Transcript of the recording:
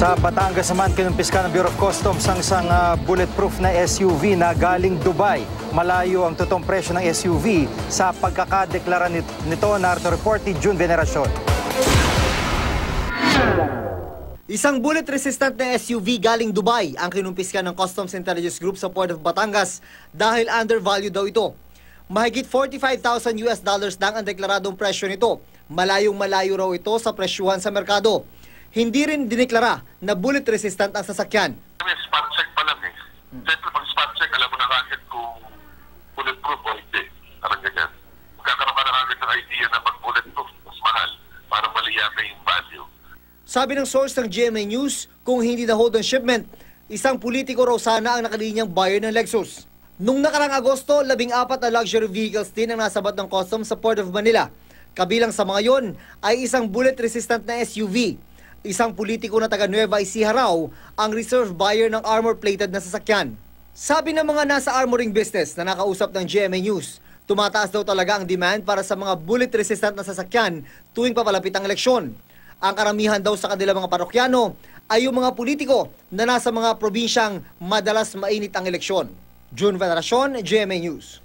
Sa Batangas naman, kinumpiska ng Bureau of Customs ang isang bulletproof na SUV na galing Dubai. Malayo ang totoong presyo ng SUV sa pagkakadeklara nito. Narito report ni June Veneracion. Isang bullet-resistant na SUV galing Dubai ang kinumpiska ng Customs Intelligence Group sa Port of Batangas dahil undervalued daw ito. Mahigit $45,000 lang ang deklaradong presyo nito. Malayong-malayo raw ito sa presyuhan sa merkado. Hindi rin dineklara na bullet-resistant ang sasakyan. May spot check pa lang eh. Siyempre pag spot check, alam mo na kagad kung bulletproof o hindi. Parang ganyan. Magkakaroon ka na kagad ng idea na pag bulletproof, mas mahal para maliyama yung value. Sabi ng source ng GMA News, kung hindi na-hold ang shipment, isang politiko raw sana ang nakalinyang buyer ng Lexus. Nung nakarang Agosto, 14 na luxury vehicles din ang nasabat ng customs sa Port of Manila. Kabilang sa mga yon ay isang bullet-resistant na SUV. Isang politiko na taga Nueva Ecija raw ang reserve buyer ng armor-plated na sasakyan. Sabi ng mga nasa armoring business na nakausap ng GMA News, tumataas daw talaga ang demand para sa mga bullet-resistant na sasakyan tuwing papalapit ang eleksyon. Ang karamihan daw sa kanilang mga parokyano ay yung mga politiko na nasa mga probinsyang madalas mainit ang eleksyon. June Veneracion, GMA News.